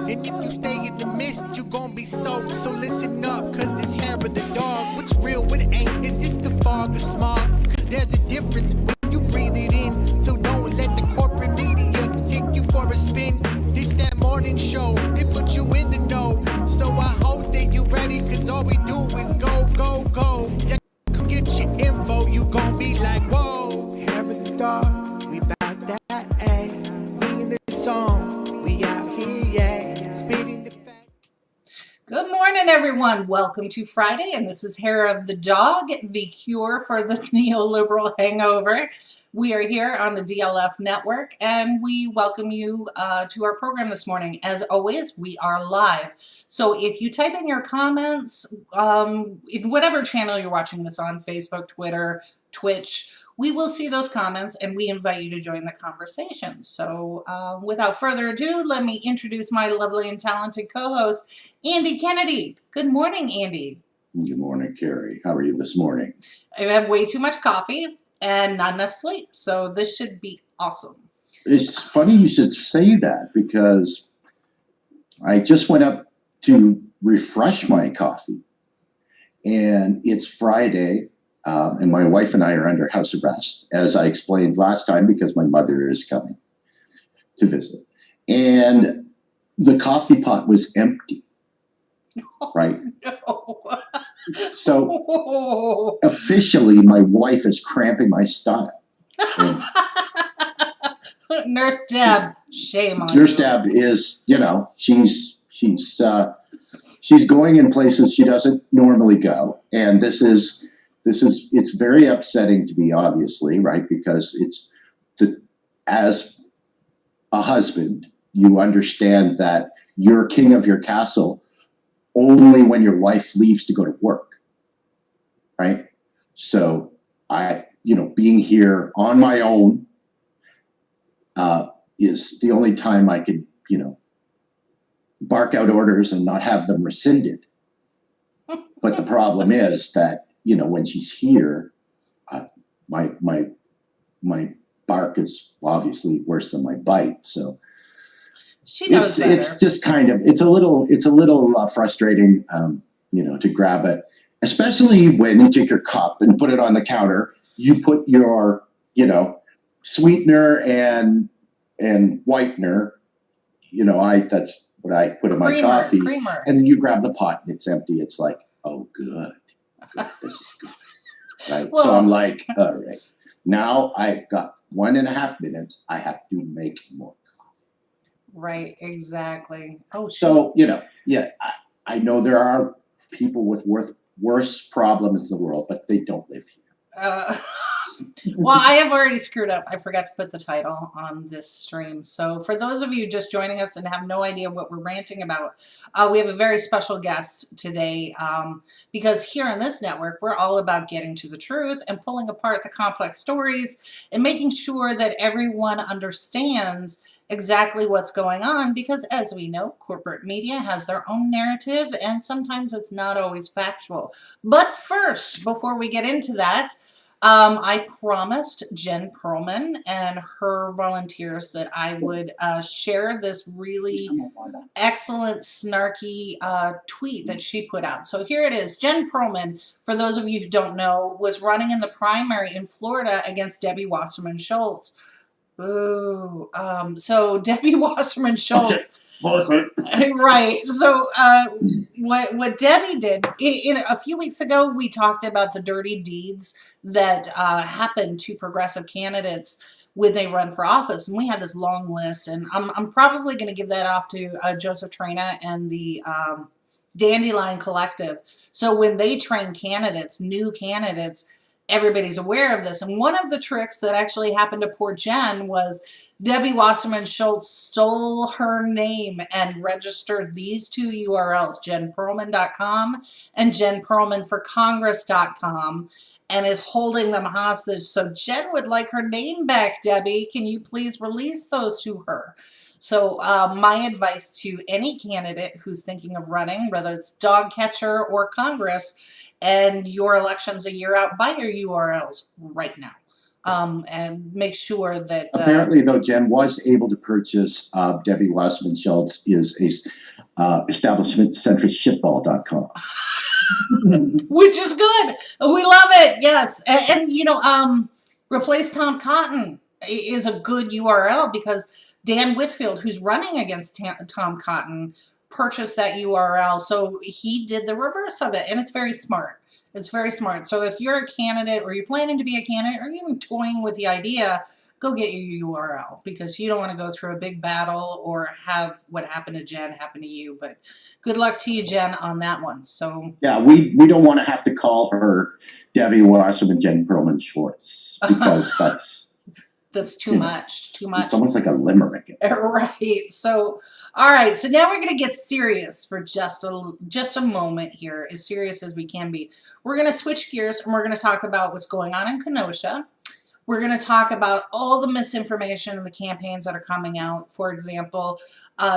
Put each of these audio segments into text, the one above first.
And if you stay in the mist, you gon' be soaked. So listen up, cause this hair of the dog, what's real, what ain't, is this the fog or smog? Cause there's a difference when you breathe it in. So don't let the corporate media take you for a spin. This that morning show, they put you in the know. So I hope that you ready, cause all we do is go, go, go. Yeah, come get your info, you gon' be like, whoa. Hair of the dog, we bout that, ayy. We in the song, we out here, yeah. Spitting the fact. Good morning, everyone. Welcome to Friday, and this is Hair of the Dog, the cure for the neoliberal hangover. We are here on the DLF network, and we welcome you to our program this morning. As always, we are live. So if you type in your comments, in whatever channel you're watching this on, Facebook, Twitter, Twitch, we will see those comments, and we invite you to join the conversation. So without further ado, let me introduce my lovely and talented co-host, Andy Kennedy. Good morning, Andy. Good morning, Carrie. How are you this morning? I've had way too much coffee and not enough sleep, so this should be awesome. It's funny you should say that because I just went up to refresh my coffee, and it's Friday, and my wife and I are under house arrest, as I explained last time, because my mother is coming to visit. And the coffee pot was empty, right? No. So officially, my wife is cramping my style. And Nurse Deb, shame on you. Nurse Deb is, she's going in places she doesn't normally go, and it's very upsetting to me, obviously, right? Because as a husband, you understand that you're king of your castle only when your wife leaves to go to work, right? So being here on my own is the only time I could, bark out orders and not have them rescinded. But the problem is that, when she's here, my bark is obviously worse than my bite. So she knows better. It's just it's a little frustrating, to grab it, especially when you take your cup and put it on the counter. You put your, sweetener and whitener. That's what I put in my coffee. Creamer. And then you grab the pot and it's empty. It's like, oh, good. This is good. Right. Well, so I'm like, all right, now I've got 1.5 minutes. I have to make more coffee. Right, exactly. Oh, so, I know there are people with worse problems in the world, but they don't live here. Well, I have already screwed up. I forgot to put the title on this stream. So for those of you just joining us and have no idea what we're ranting about, we have a very special guest today because here on this network, we're all about getting to the truth and pulling apart the complex stories and making sure that everyone understands exactly what's going on, because as we know, corporate media has their own narrative and sometimes it's not always factual. But first, before we get into that, I promised Jen Perlman and her volunteers that I would share this really excellent, snarky tweet that she put out. So here it is. Jen Perlman, for those of you who don't know, was running in the primary in Florida against Debbie Wasserman Schultz. Ooh. So Debbie Wasserman Schultz. Right. So what Debbie did a few weeks ago, we talked about the dirty deeds that happen to progressive candidates when they run for office, and we had this long list, and I'm probably going to give that off to Joseph Trina and the Dandelion Collective. So when they train candidates, new candidates, everybody's aware of this. And one of the tricks that actually happened to poor Jen was Debbie Wasserman Schultz stole her name and registered these two URLs, jenperlman.com and jenperlmanforcongress.com, and is holding them hostage. So Jen would like her name back, Debbie. Can you please release those to her? So my advice to any candidate who's thinking of running, whether it's dog catcher or Congress, and your election's a year out, buy your URLs right now. and make sure that apparently, though, Jen was able to purchase Debbie Wasserman Schultz is a establishmentcentricshitball.com. which is good. We love it. Yes. And you know, replace Tom Cotton is a good URL because Dan Whitfield, who's running against Tom Cotton, purchased that URL. So he did the reverse of it, and it's very smart. It's very smart. So if you're a candidate or you're planning to be a candidate or even toying with the idea, go get your URL because you don't want to go through a big battle or have what happened to Jen happen to you. But good luck to you, Jen, on that one. So yeah, we don't want to have to call her Debbie Wasserman Jen Perlman Schwartz because that's too much. Too much. It's almost like a limerick. Right. So, all right. So now we're going to get serious for just a moment here, as serious as we can be. We're going to switch gears and we're going to talk about what's going on in Kenosha. We're going to talk about all the misinformation and the campaigns that are coming out. For example,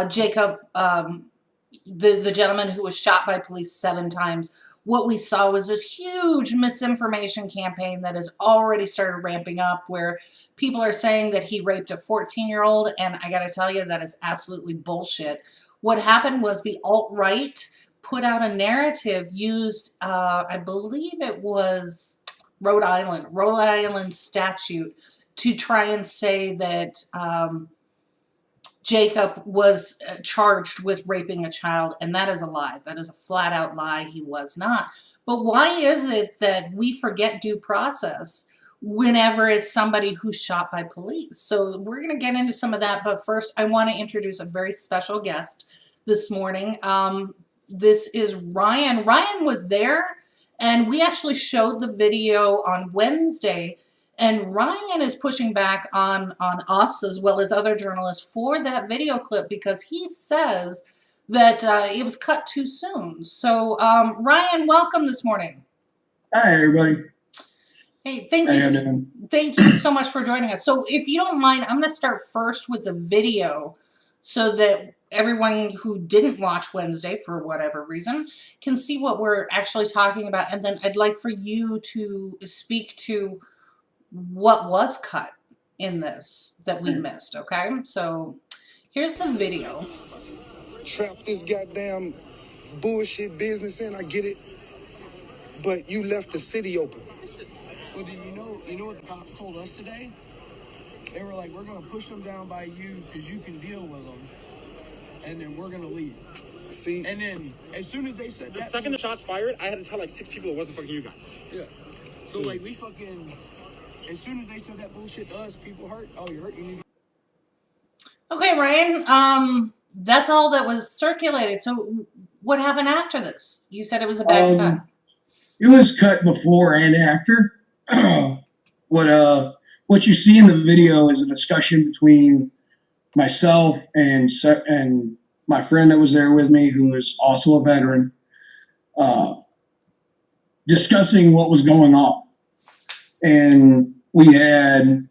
Jacob, the gentleman who was shot by police 7 times. What we saw was this huge misinformation campaign that has already started ramping up where people are saying that he raped a 14-year-old, and I got to tell you, that is absolutely bullshit. What happened was the alt-right put out a narrative used, I believe it was Rhode Island statute to try and say that Jacob was charged with raping a child, and that is a lie. That is a flat-out lie. He was not. But why is it that we forget due process whenever it's somebody who's shot by police? So we're going to get into some of that, but first I want to introduce a very special guest this morning. This is Ryan. Ryan was there, and we actually showed the video on Wednesday. And Ryan is pushing back on us as well as other journalists for that video clip because he says that it was cut too soon. So, Ryan, welcome this morning. Hi, everybody. Hey, thank you so much for joining us. So if you don't mind, I'm going to start first with the video so that everyone who didn't watch Wednesday for whatever reason can see what we're actually talking about. And then I'd like for you to speak to what was cut in this that we missed, okay? So here's the video. Trap this goddamn bullshit business in, I get it, but you left the city open. Well, do you know what the cops told us today? They were like, we're gonna push them down by you because you can deal with them, and then we're gonna leave. See? And then as soon as they said the that, second the shots fired, I had to tell like 6 people it wasn't fucking you guys. yeah. So like we fucking, as soon as they said that bullshit to us, people hurt. Oh, you're hurt. You need to. Okay, Ryan, that's all that was circulated. So what happened after this? You said it was a bad cut. It was cut before and after. What you see in the video is a discussion between myself and my friend that was there with me, who is also a veteran, discussing what was going on. And we had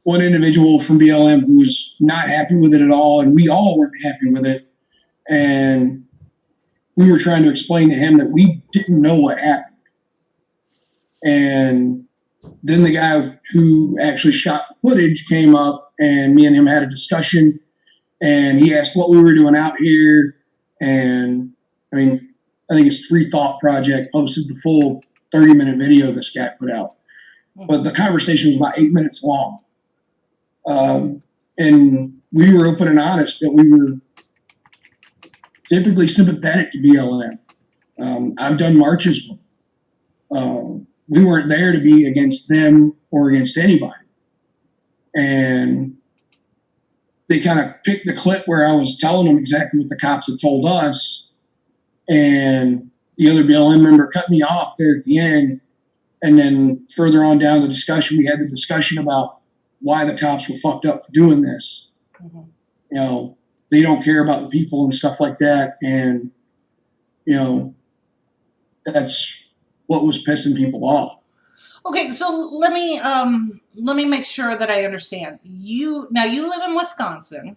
one individual from BLM who was not happy with it at all, and we all weren't happy with it. And we were trying to explain to him that we didn't know what happened. And then the guy who actually shot the footage came up, and me and him had a discussion, and he asked what we were doing out here. And I mean, I think it's Free Thought Project posted the full 30-minute video this guy put out. But the conversation was about 8 minutes long. And we were open and honest that we were typically sympathetic to BLM. I've done marches with them. We weren't there to be against them or against anybody. And they kind of picked the clip where I was telling them exactly what the cops had told us. And the other BLM member cut me off there at the end. And then further on down the discussion, we had the discussion about why the cops were fucked up for doing this. Mm-hmm. You know, they don't care about the people and stuff like that. And, you know, that's what was pissing people off. Okay, so let me make sure that I understand. You live in Wisconsin.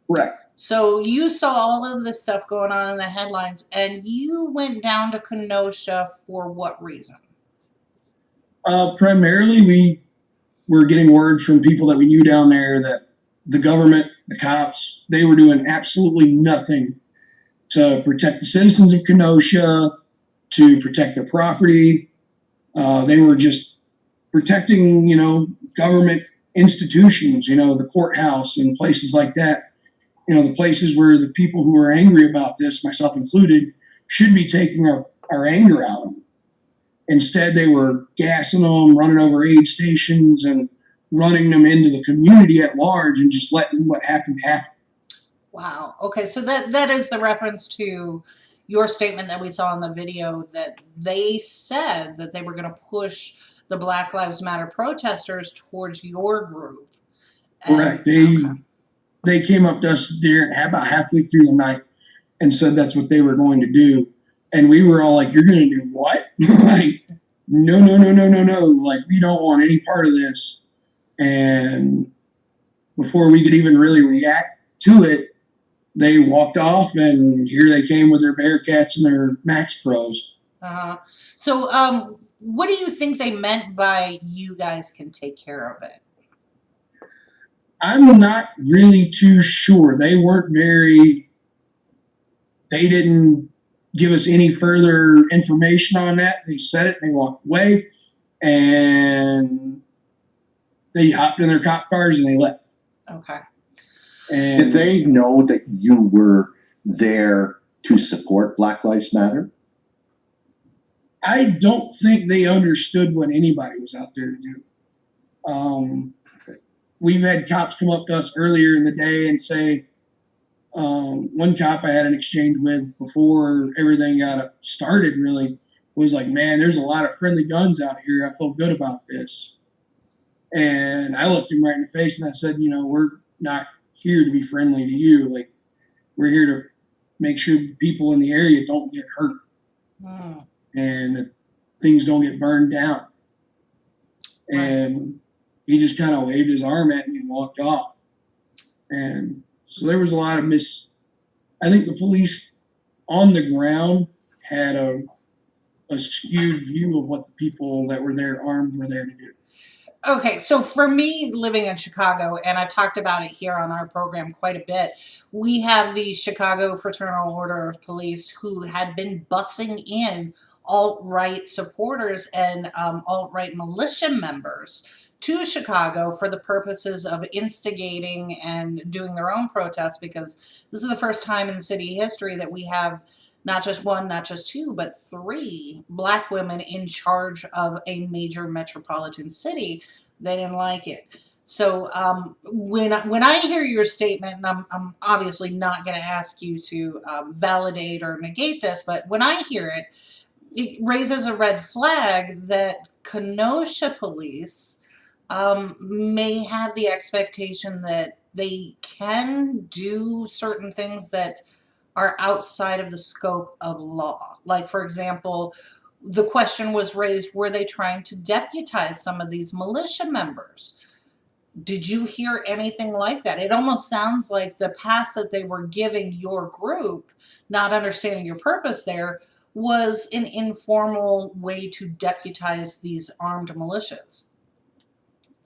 Correct. So you saw all of this stuff going on in the headlines, and you went down to Kenosha for what reason? Primarily, we we're getting word from people that we knew down there that the government, the cops, they were doing absolutely nothing to protect the citizens of Kenosha, to protect their property. They were just protecting, government institutions, the courthouse and places like that. The places where the people who are angry about this, myself included, should be taking our anger out of them. Instead, they were gassing them, running over aid stations, and running them into the community at large and just letting what happened happen. Wow. Okay, so that is the reference to your statement that we saw in the video, that they said that they were going to push the Black Lives Matter protesters towards your group. Correct. They came up to us there about halfway through the night and said that's what they were going to do. And we were all like, "You're going to do what?" Like, no. Like, we don't want any part of this. And before we could even really react to it, they walked off, and here they came with their Bearcats and their Max Pros. So what do you think they meant by "you guys can take care of it"? I'm not really too sure. They didn't give us any further information on that. They said it, and they walked away, and they hopped in their cop cars and they left. Okay. And did they know that you were there to support Black Lives Matter? I don't think they understood what anybody was out there to do. We've had cops come up to us earlier in the day and say, one cop I had an exchange with before everything got started really was like, "Man, there's a lot of friendly guns out here. I feel good about this." And I looked him right in the face and I said, "We're not here to be friendly to you. Like, we're here to make sure the people in the area don't get hurt and that things don't get burned down." And he just kind of waved his arm at me and walked off. And so there was a lot of I think the police on the ground had a skewed view of what the people that were there armed were there to do. Okay, so for me, living in Chicago, and I've talked about it here on our program quite a bit, we have the Chicago Fraternal Order of Police who had been bussing in alt-right supporters and alt-right militia members to Chicago for the purposes of instigating and doing their own protests, because this is the first time in city history that we have not just one, not just two, but 3 Black women in charge of a major metropolitan city. They didn't like it. So when I hear your statement, and I'm obviously not going to ask you to validate or negate this, but when I hear it, it raises a red flag that Kenosha police may have the expectation that they can do certain things that are outside of the scope of law. Like, for example, the question was raised, were they trying to deputize some of these militia members? Did you hear anything like that? It almost sounds like the pass that they were giving your group, not understanding your purpose there, was an informal way to deputize these armed militias.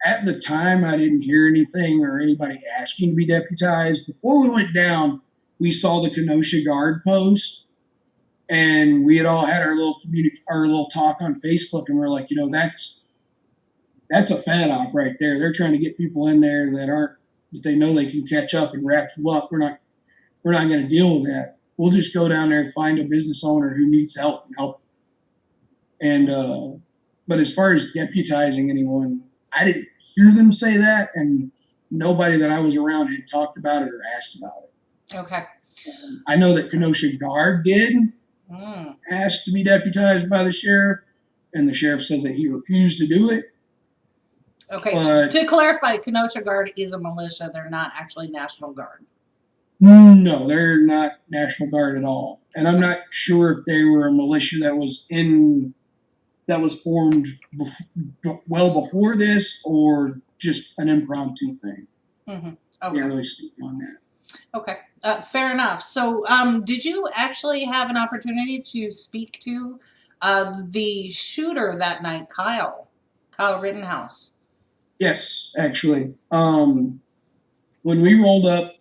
At the time, I didn't hear anything or anybody asking to be deputized. Before we went down, we saw the Kenosha Guard post, and we had all had our little talk on Facebook, and we're like, that's a fat op right there. They're trying to get people in there that they know they can catch up and wrap you up. We're not going to deal with that. We'll just go down there and find a business owner who needs help and help. And but as far as deputizing anyone, I didn't hear them say that, and nobody that I was around had talked about it or asked about it. Okay. I know that Kenosha Guard did ask to be deputized by the sheriff, and the sheriff said that he refused to do it. Okay, to clarify, Kenosha Guard is a militia. They're not actually National Guard. No, they're not National Guard at all. And I'm not sure if they were a militia that was formed well before this or just an impromptu thing. Mm-hmm. Okay. Can't really speak on that. Okay, fair enough. So did you actually have an opportunity to speak to the shooter that night, Kyle Rittenhouse? Yes, actually. When we rolled up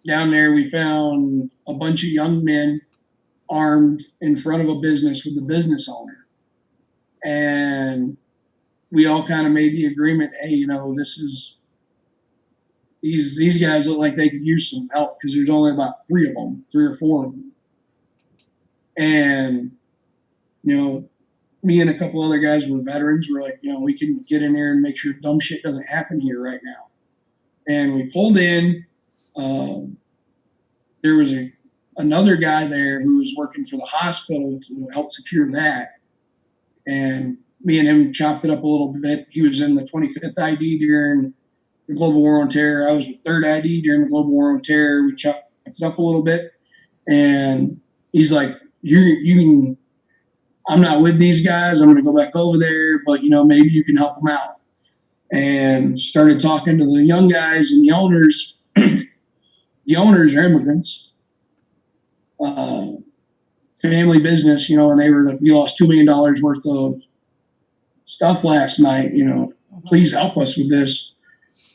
down there, we found a bunch of young men armed in front of a business with the business owner. And we all kind of made the agreement, hey, you know, these guys look like they could use some help because there's only about 3 or 4 of them. And, you know, me and a couple other guys were veterans. We're like, you know, we can get in there and make sure dumb shit doesn't happen here right now. And we pulled in. There was another guy there who was working for the hospital to help secure that. And me and him chopped it up a little bit. He was in the 25th ID during the Global War on Terror. I was with 3rd ID during the Global War on Terror. We chopped it up a little bit. And he's like, you can, I'm not with these guys. I'm going to go back over there, but, you know, maybe you can help them out. And started talking to the young guys and the owners. The owners are immigrants. Family business, you know, and they were like, we lost $2 million worth of stuff last night, you know, please help us with this.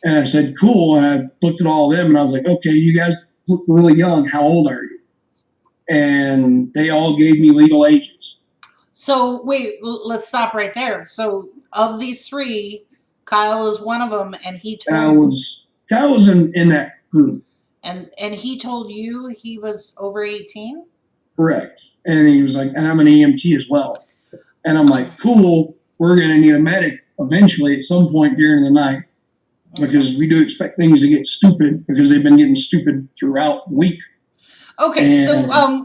And I said, cool. And I looked at all of them and I was like, okay, you guys look really young. How old are you? And they all gave me legal ages. So wait, let's stop right there. So of these 3, Kyle was one of them, and he told Kyle was in that group. And he told you he was over 18? Correct. And he was like, and I'm an EMT as well. And I'm like, cool, we're going to need a medic eventually at some point during the night, because we do expect things to get stupid, because they've been getting stupid throughout the week. Okay, so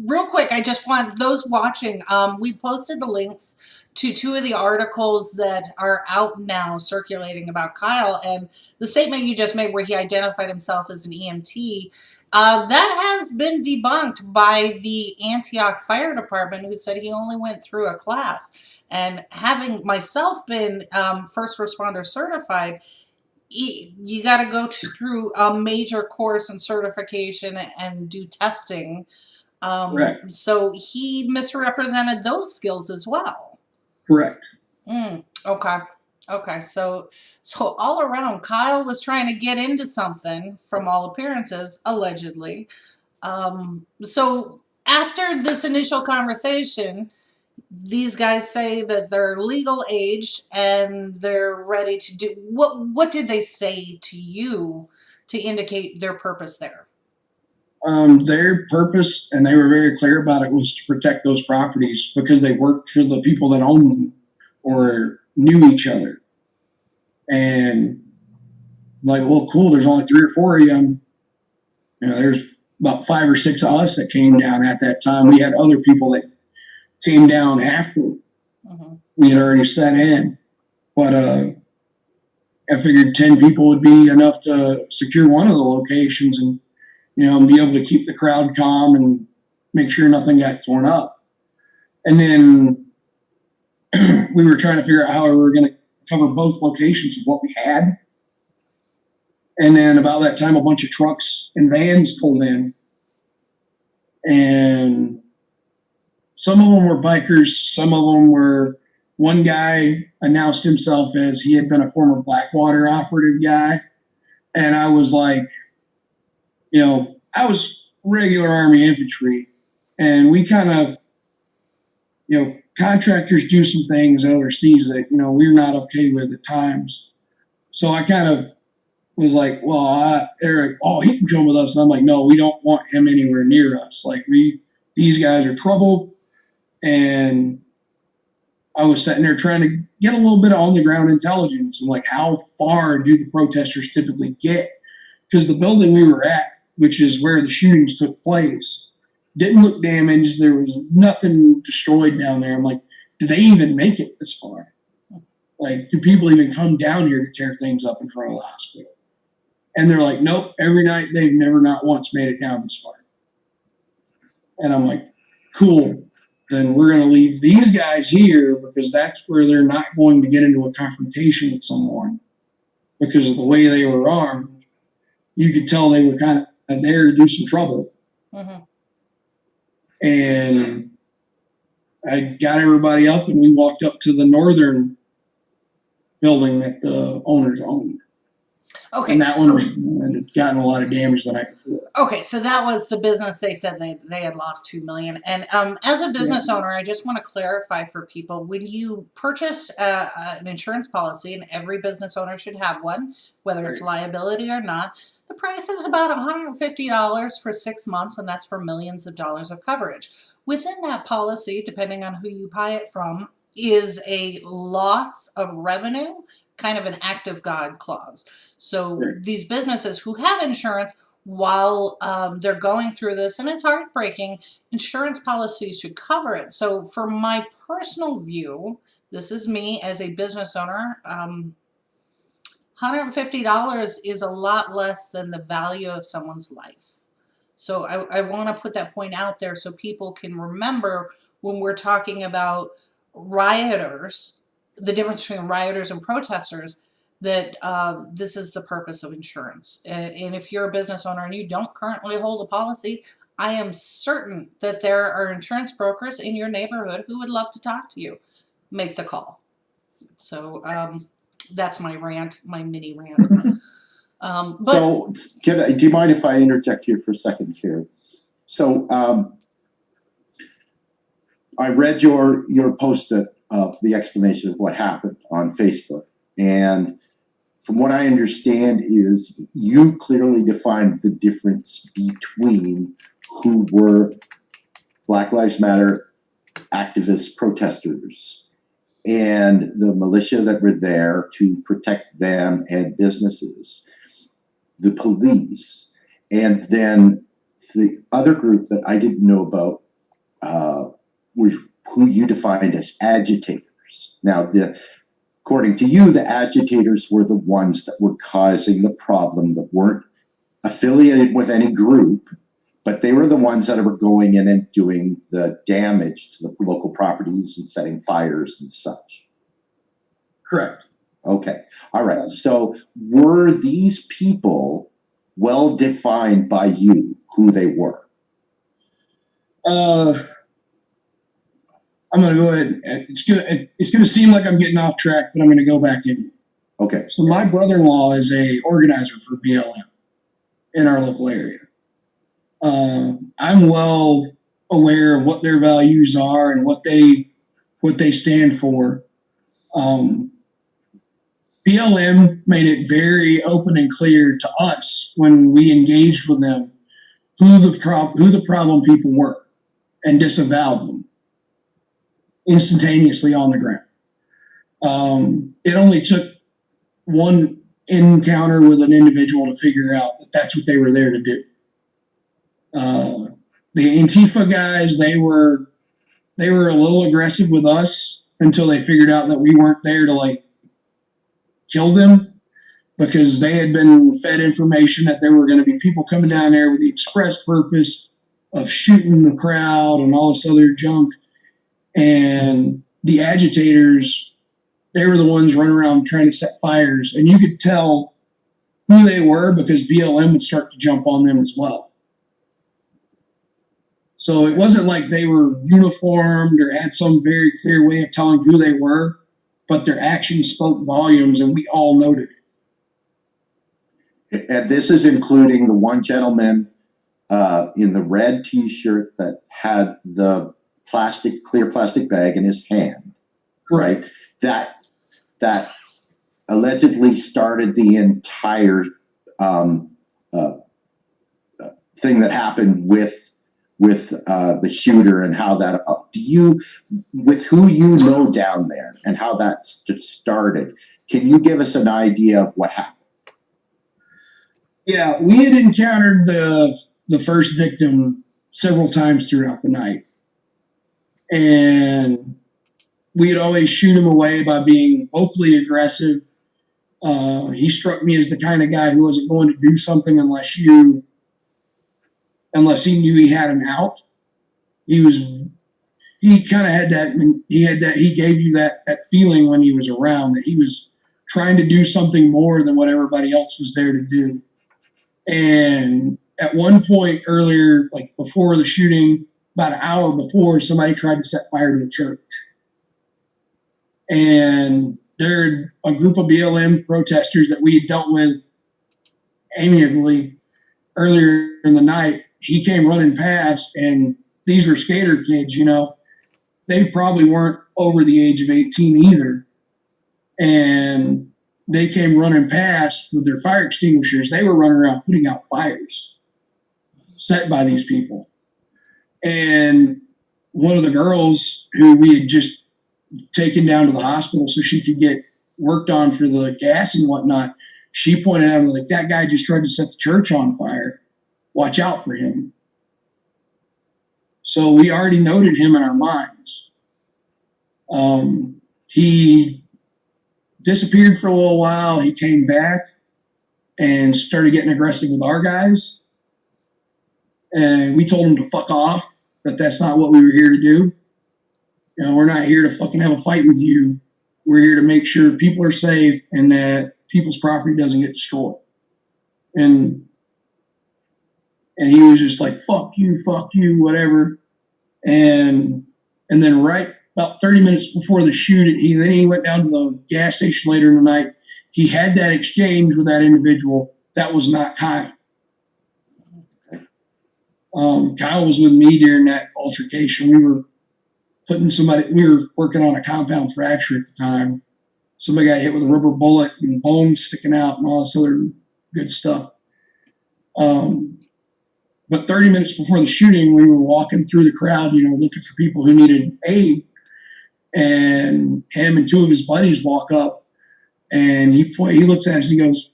real quick, I just want those watching, we posted the links to 2 of the articles that are out now circulating about Kyle, and the statement you just made where he identified himself as an EMT, that has been debunked by the Antioch Fire Department, who said he only went through a class. And having myself been first responder certified, you got to go through a major course and certification and do testing. Correct. So he misrepresented those skills as well. Correct. Okay. Okay. So all around, Kyle was trying to get into something, from all appearances, allegedly. So after this initial conversation, these guys say that they're legal age and they're ready to do what did they say to you to indicate their purpose there? Their purpose, and they were very clear about it, was to protect those properties because they worked for the people that owned them or knew each other. And like, well, cool, there's only 3 or 4 of you. You know, there's about 5 or 6 of us that came down at that time. We had other people that came down after we had already set in. But I figured 10 people would be enough to secure one of the locations and, you know, be able to keep the crowd calm and make sure nothing got torn up. And then we were trying to figure out how we were going to cover both locations of what we had. And then about that time, a bunch of trucks and vans pulled in. And some of them were bikers. Some of them were, one guy announced himself as he had been a former Blackwater operative guy. And I was like, you know, I was regular Army infantry. And we kind of, you know, contractors do some things overseas that, you know, we're not okay with at times. So I kind of was like, well, Eric, oh, he can come with us. And I'm like, no, we don't want him anywhere near us. Like, these guys are trouble. And I was sitting there trying to get a little bit of on the ground intelligence and like, how far do the protesters typically get? Because the building we were at, which is where the shootings took place, didn't look damaged. There was nothing destroyed down there. I'm like, do they even make it this far? Like, do people even come down here to tear things up in front of the hospital? And they're like, nope, every night they've never not once made it down this far. And I'm like, cool. Then we're going to leave these guys here because that's where they're not going to get into a confrontation with someone because of the way they were armed. You could tell they were kind of there to do some trouble. And I got everybody up and we walked up to the northern building that the owners owned. Okay, And that so, one had gotten a lot of damage the night before. okay, so that was the business. They said they had lost $2 million. And as a business owner, I just want to clarify for people: when you purchase an insurance policy, and every business owner should have one, whether it's liability or not, the price is about $150 for 6 months, and that's for millions of dollars of coverage. Within that policy, depending on who you buy it from, is a loss of revenue, kind of an act of God clause. So these businesses who have insurance, while they're going through this, and it's heartbreaking, insurance policies should cover it. So for my personal view, this is me as a business owner, $150 is a lot less than the value of someone's life. So I want to put that point out there so people can remember when we're talking about rioters, the difference between rioters and protesters, that this is the purpose of insurance. And if you're a business owner and you don't currently hold a policy, I am certain that there are insurance brokers in your neighborhood who would love to talk to you. Make the call. So that's my rant, my mini rant. So, do you mind if I interject here for a second here? So, I read your post of the explanation of what happened on Facebook, and from what I understand is you clearly defined the difference between who were Black Lives Matter activists, protesters, and the militia that were there to protect them and businesses, the police, and then the other group that I didn't know about were who you defined as agitators. Now, according to you, the agitators were the ones that were causing the problem, that weren't affiliated with any group, but they were the ones that were going in and doing the damage to the local properties and setting fires and such. Correct. Okay. All right. So were these people well defined by you who they were? I'm going to go ahead. It's going to seem like I'm getting off track, but I'm going to go back in. Okay. So my brother-in-law is a organizer for BLM in our local area. I'm well aware of what their values are and what they stand for. BLM made it very open and clear to us when we engaged with them who the problem people were, and disavowed them instantaneously on the ground. It only took one encounter with an individual to figure out that that's what they were there to do. The Antifa guys, they were a little aggressive with us until they figured out that we weren't there to kill them, because they had been fed information that there were going to be people coming down there with the express purpose of shooting the crowd and all this other junk. And the agitators, they were the ones running around trying to set fires, and you could tell who they were because BLM would start to jump on them as well. So it wasn't like they were uniformed or had some very clear way of telling who they were, but their actions spoke volumes, and we all noted it. And this is including the one gentleman in the red T-shirt that had the clear plastic bag in his hand, right? That allegedly started the entire thing that happened with the shooter, and how that with who you know down there and how that started. Can you give us an idea of what happened? Yeah, we had encountered the first victim several times throughout the night. And we would always shoot him away by being vocally aggressive. He struck me as the kind of guy who wasn't going to do something unless he knew he had him out. He kind of had that. He gave you that feeling when he was around, that he was trying to do something more than what everybody else was there to do. And at one point earlier, before the shooting, about an hour before, somebody tried to set fire to a church. And they're a group of BLM protesters that we had dealt with amiably earlier in the night. He came running past, and these were skater kids, you know. They probably weren't over the age of 18 either. And they came running past with their fire extinguishers. They were running around putting out fires set by these people. And one of the girls who we had just taken down to the hospital so she could get worked on for the gas and whatnot, she pointed out, like, that guy just tried to set the church on fire. Watch out for him. So we already noted him in our minds. He disappeared for a little while. He came back and started getting aggressive with our guys. And we told him to fuck off, that that's not what we were here to do. You know, we're not here to fucking have a fight with you. We're here to make sure people are safe and that people's property doesn't get destroyed. And he was just like, fuck you, whatever. And then right about 30 minutes before the shooting, he went down to the gas station later in the night. He had that exchange with that individual. That was not Kyle. Kyle was with me during that altercation. We were working on a compound fracture at the time. Somebody got hit with a rubber bullet and bones sticking out and all this other good stuff. But 30 minutes before the shooting, we were walking through the crowd, you know, looking for people who needed aid. And him and two of his buddies walk up, and he looks at us and he goes,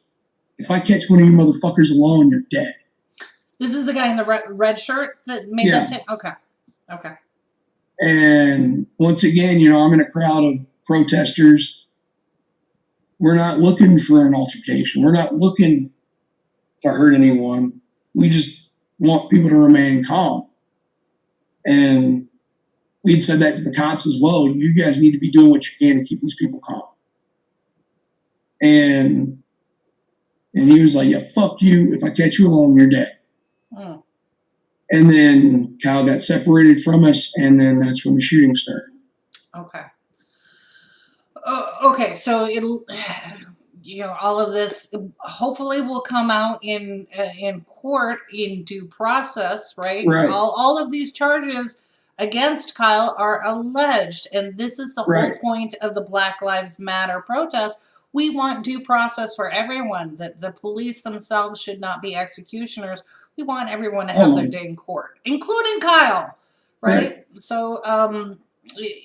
"If I catch one of you motherfuckers alone, you're dead." This is the guy in the red shirt that made that statement? Okay. And once again, you know, I'm in a crowd of protesters. We're not looking for an altercation. We're not looking to hurt anyone. We just want people to remain calm. And we'd said that to the cops as well. You guys need to be doing what you can to keep these people calm. And he was like, "Yeah, fuck you. If I catch you alone, you're dead." Oh. And then Kyle got separated from us, and then that's when the shooting started. Okay. Okay, so it'll, you know, all of this hopefully will come out in court in due process, right? Right. All of these charges against Kyle are alleged, and this is the whole point of the Black Lives Matter protest. We want due process for everyone, that the police themselves should not be executioners. We want everyone to have their day in court, including Kyle, right? So,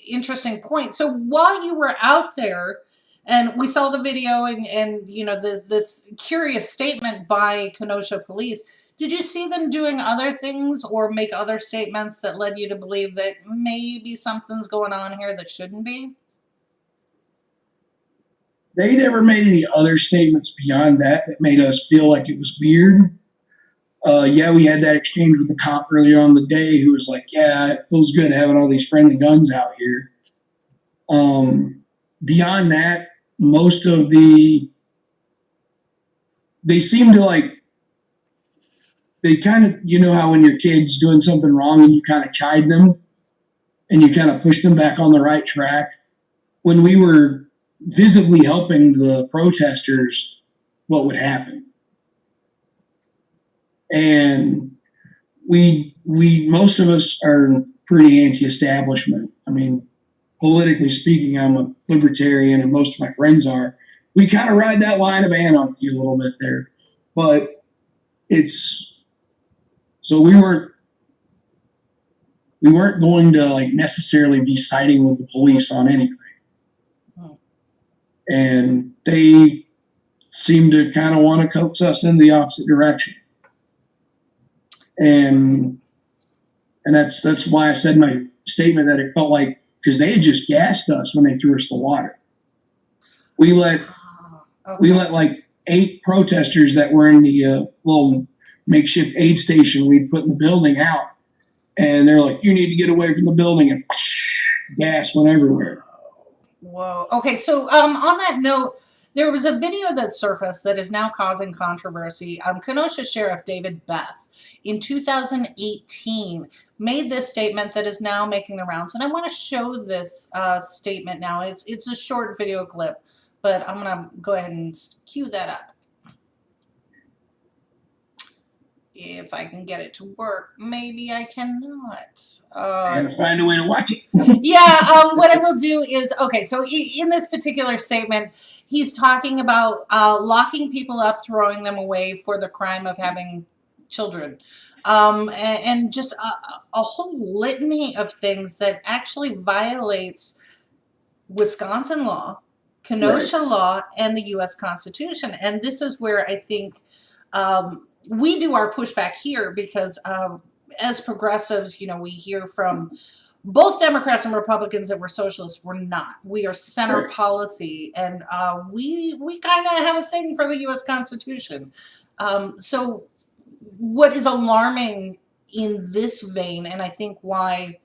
interesting point. So while you were out there, and we saw the video and you know, this curious statement by Kenosha police, did you see them doing other things or make other statements that led you to believe that maybe something's going on here that shouldn't be? They never made any other statements beyond that made us feel like it was weird. Yeah, we had that exchange with the cop earlier on in the day who was like, "Yeah, it feels good having all these friendly guns out here." Beyond that, most of they seem to like, they kind of, you know how when your kid's doing something wrong and you kind of chide them and you kind of push them back on the right track. When we were visibly helping the protesters, what would happen? And we most of us are pretty anti-establishment. I mean, politically speaking, I'm a libertarian and most of my friends are. We kind of ride that line of anarchy a little bit there, but so we weren't going to like necessarily be siding with the police on anything. Oh. And they seem to kind of want to coax us in the opposite direction. And that's why I said in my statement that it felt like, because they had just gassed us when they threw us the water. We let like 8 protesters that were in the little makeshift aid station we'd put in the building out, and they're like, "You need to get away from the building," and gas went everywhere. Whoa. Okay, so on that note, There was a video that surfaced that is now causing controversy. Kenosha Sheriff David Beth in 2018 made this statement that is now making the rounds. And I want to show this statement now. It's a short video clip, but I'm going to go ahead and cue that up. If I can get it to work, maybe I cannot. I gotta find a way to watch it. Yeah, what I will do is, okay, so in this particular statement, he's talking about locking people up, throwing them away for the crime of having children. And just a whole litany of things that actually violates Wisconsin law, Kenosha law, and the U.S. Constitution. And this is where I think we do our pushback here because as progressives, you know, we hear from both Democrats and Republicans that we're socialists. We're not. We are center policy, and we kind of have a thing for the U.S. Constitution. So what is alarming in this vein, and I think why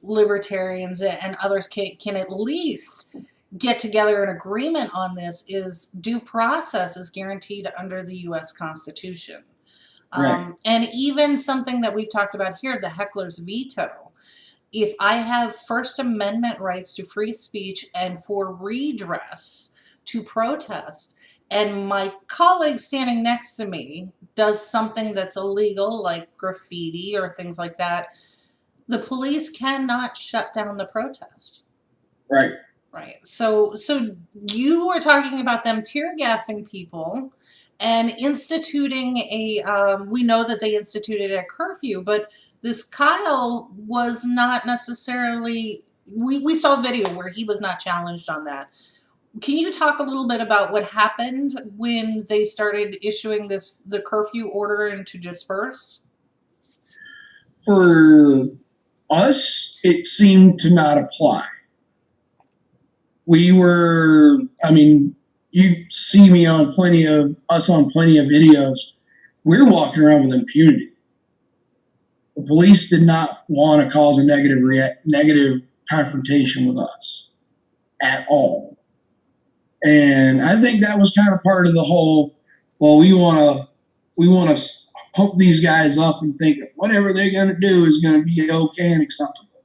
libertarians and others can at least get together in agreement on this, is due process is guaranteed under the U.S. Constitution. And even something that we've talked about here, the heckler's veto. If I have First Amendment rights to free speech and for redress to protest, and my colleague standing next to me does something that's illegal, like graffiti or things like that, the police cannot shut down the protest. Right. Right. So you were talking about them tear gassing people and instituting we know that they instituted a curfew, but this Kyle was not necessarily, we saw a video where he was not challenged on that. Can you talk a little bit about what happened when they started issuing the curfew order and to disperse? For us, it seemed to not apply. We were, I mean, you see me on plenty of videos. We're walking around with impunity. The police did not want to cause a negative confrontation with us at all. And I think that was kind of part of the whole, well, we want to pump these guys up and think that whatever they're going to do is going to be okay and acceptable.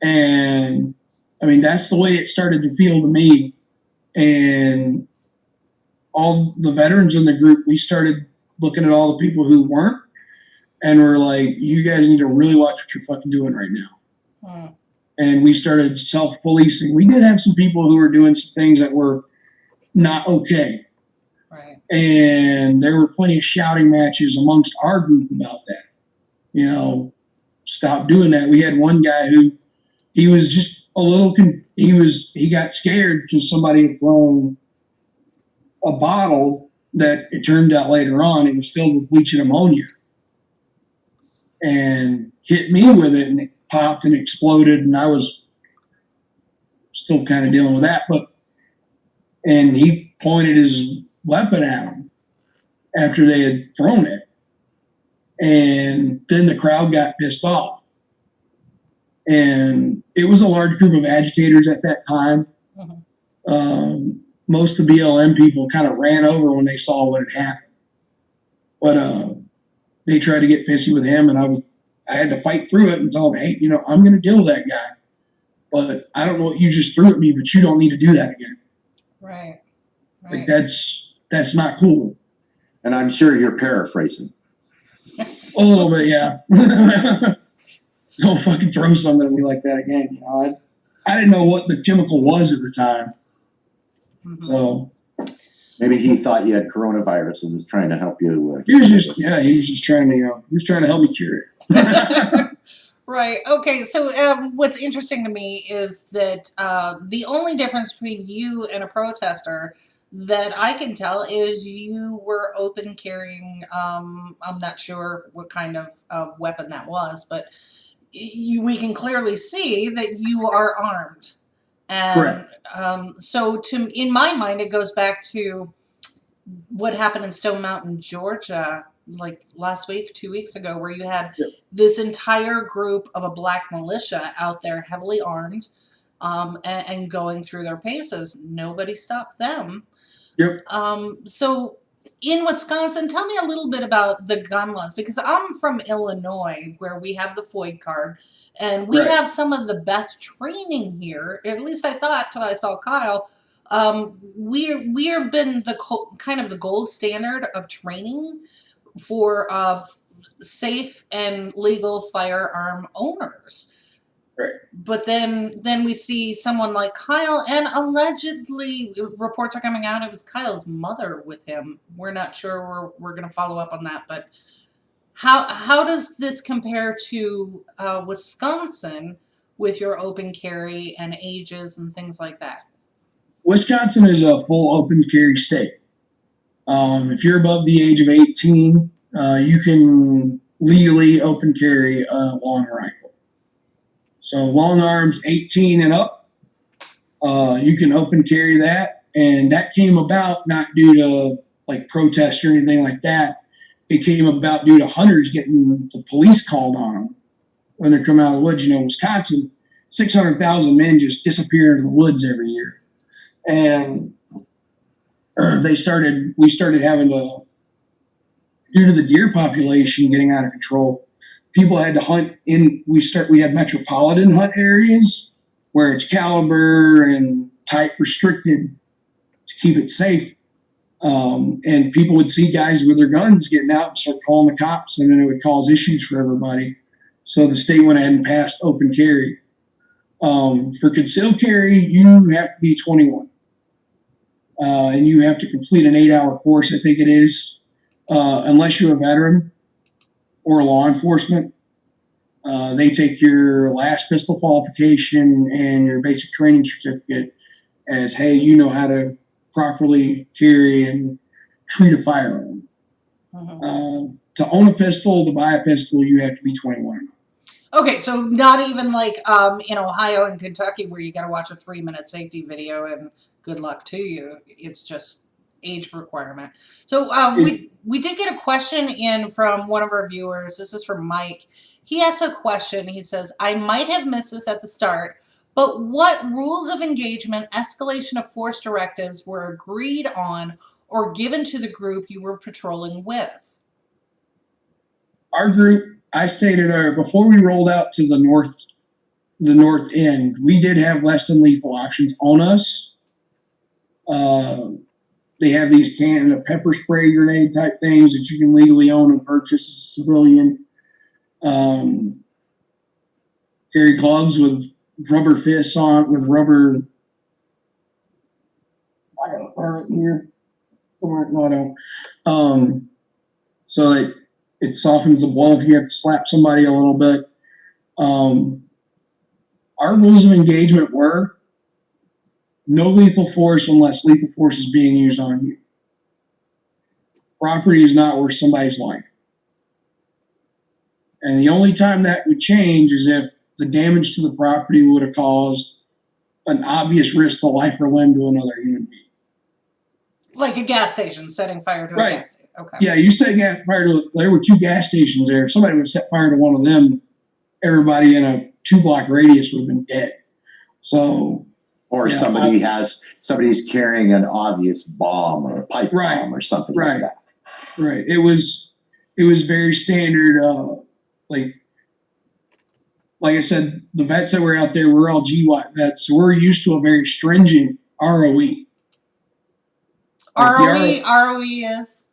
And I mean, that's the way it started to feel to me. And all the veterans in the group, we started looking at all the people who weren't, and we're like, you guys need to really watch what you're fucking doing right now. And we started self-policing. We did have some people who were doing some things that were not okay. Right. And there were plenty of shouting matches amongst our group about that. You know, stop doing that. We had one guy who, he was just a little, he got scared because somebody had thrown a bottle that it turned out later on, it was filled with bleach and ammonia, and hit me with it, and it popped and exploded, and I was still kind of dealing with that. And he pointed his weapon at him after they had thrown it, and then the crowd got pissed off. And it was a large group of agitators at that time. Most of the BLM people kind of ran over when they saw what had happened. But they tried to get pissy with him, and I had to fight through it and tell him, hey, you know, I'm going to deal with that guy. But I don't know what you just threw at me, but you don't need to do that again. Right. Like, that's not cool. And I'm sure you're paraphrasing. A little bit, yeah. Don't fucking throw something at me like that again. You know, I didn't know what the chemical was at the time. So maybe he thought you had coronavirus and was trying to help you. He was just trying to, he was trying to help me cure it. Right. Okay. So what's interesting to me is that the only difference between you and a protester that I can tell is you were open carrying. I'm not sure what kind of weapon that was, but we can clearly see that you are armed. And so in my mind, it goes back to what happened in Stone Mountain, Georgia, like last week, 2 weeks ago, where you had this entire group of a black militia out there heavily armed and going through their paces. Nobody stopped them. Yep. So in Wisconsin, tell me a little bit about the gun laws, because I'm from Illinois, where we have the FOID card, and we Right. have some of the best training here. At least I thought till I saw Kyle. We have been the kind of the gold standard of training for safe and legal firearm owners. Right. But then we see someone like Kyle, and allegedly reports are coming out it was Kyle's mother with him. We're not sure. We're going to follow up on that. But how does this compare to Wisconsin with your open carry and ages and things like that? Wisconsin is a full open carry state. If you're above the age of 18, you can legally open carry a long rifle. So long arms 18 and up, you can open carry that. And that came about not due to like protest or anything like that. It came about due to hunters getting the police called on them when they're coming out of the woods. You know, Wisconsin, 600,000 men just disappear into the woods every year. And we started having to, due to the deer population getting out of control, people had to hunt in, we had metropolitan hunt areas where it's caliber and type restricted to keep it safe. And people would see guys with their guns getting out and start calling the cops, and then it would cause issues for everybody. So the state went ahead and passed open carry. For concealed carry, you have to be 21. And you have to complete an 8-hour course, I think it is, unless you're a veteran or law enforcement. They take your last pistol qualification and your basic training certificate as, hey, you know how to properly carry and treat a firearm. To own a pistol, to buy a pistol, you have to be 21. Okay, so not even like in Ohio and Kentucky where you got to watch a 3-minute safety video and good luck to you. It's just age requirement. So we did get a question in from one of our viewers. This is from Mike. He asked a question. He says, I might have missed this at the start, but what rules of engagement, escalation of force directives were agreed on or given to the group you were patrolling with? Our group, I stated before we rolled out to the north end, we did have less than lethal options on us. They have these can of pepper spray grenade type things that you can legally own and purchase as a civilian. Carry gloves with rubber fists on, with rubber. I got a part here. So that it softens the blow if you have to slap somebody a little bit. Our rules of engagement were no lethal force unless lethal force is being used on you. Property is not worth somebody's life. And the only time that would change is if the damage to the property would have caused an obvious risk to life or limb to another human being. Like a gas station, setting fire to a gas station. Okay. Yeah, you set fire to, there were 2 gas stations there. If somebody would set fire to one of them, everybody in a 2-block radius would have been dead. So, or yeah, somebody's carrying an obvious bomb or a pipe bomb or something like that. Right. It was very standard. Like I said, the vets that were out there were all GWAT vets, so we're used to a very stringent ROE. ROE is?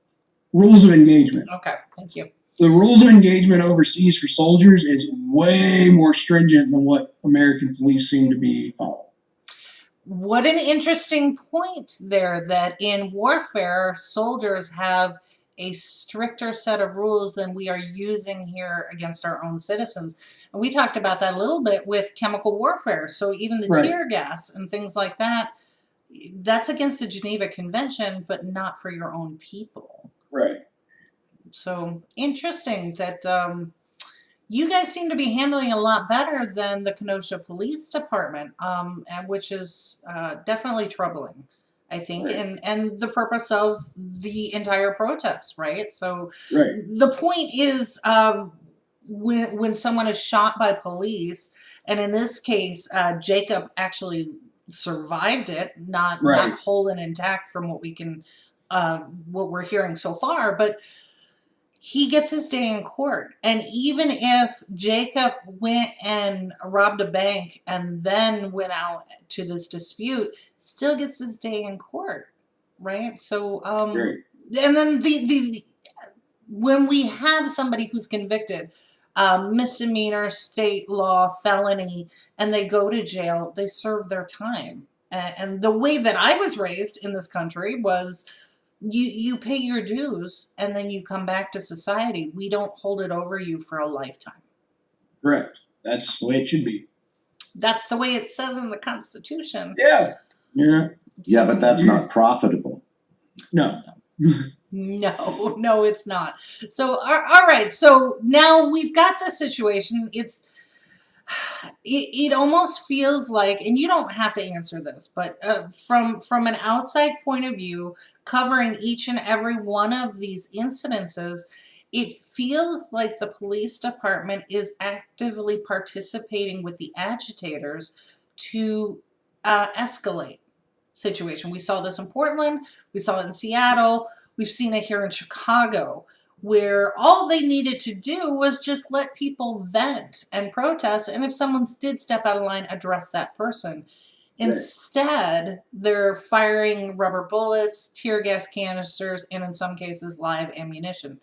Rules of engagement. Okay, thank you. The rules of engagement overseas for soldiers is way more stringent than what American police seem to be following. What an interesting point there, that in warfare, soldiers have a stricter set of rules than we are using here against our own citizens. And we talked about that a little bit with chemical warfare. So even the tear gas and things like that, that's against the Geneva Convention, but not for your own people. Right. So interesting that you guys seem to be handling a lot better than the Kenosha Police Department, and which is definitely troubling, I think, and the purpose of the entire protest, right? So the point is when someone is shot by police, and in this case, Jacob actually survived it, not Right. whole and intact from what we can, what we're hearing so far, but he gets his day in court. And even if Jacob went and robbed a bank and then went out to this dispute, still gets his day in court, right? So, Right. and then when we have somebody who's convicted, misdemeanor, state law, felony, and they go to jail, they serve their time. And the way that I was raised in this country was you pay your dues and then you come back to society. We don't hold it over you for a lifetime. Correct. That's the way it should be. That's the way it says in the Constitution. Yeah. Yeah. Yeah, but that's not profitable. No. No, it's not. So, all right. So now we've got this situation. It almost feels like, and you don't have to answer this, but from an outside point of view, covering each and every one of these incidences, it feels like the police department is actively participating with the agitators to escalate situation. We saw this in Portland. We saw it in Seattle. We've seen it here in Chicago, where all they needed to do was just let people vent and protest. And if someone did step out of line, address that person. Instead, they're firing rubber bullets, tear gas canisters, and in some cases, live ammunition.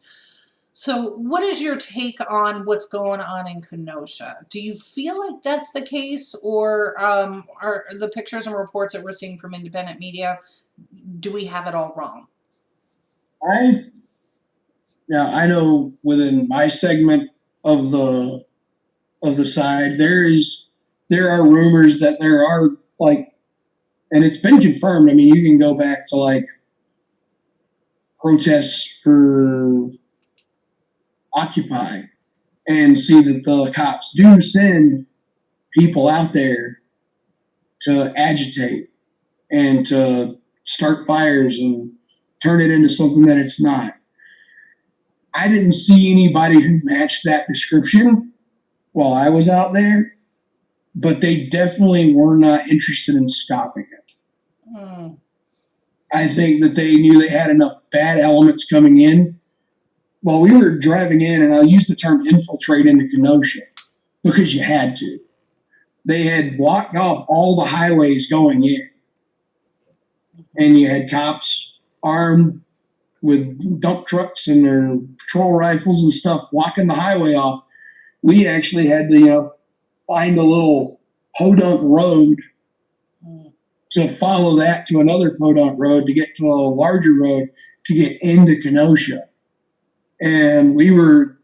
So what is your take on what's going on in Kenosha? Do you feel like that's the case, or are the pictures and reports that we're seeing from independent media, do we have it all wrong? Now I know within my segment of the side, there are rumors that there are, like, and it's been confirmed. I mean, you can go back to like protests for Occupy and see that the cops do send people out there to agitate and to start fires and turn it into something that it's not. I didn't see anybody who matched that description while I was out there, but they definitely were not interested in stopping it. I think that they knew they had enough bad elements coming in. Well, we were driving in, and I'll use the term infiltrate into Kenosha because you had to. They had blocked off all the highways going in, and you had cops armed with dump trucks and their patrol rifles and stuff blocking the highway off. We actually had to, find a little podunk road to follow that to another podunk road to get to a larger road to get into Kenosha. And we were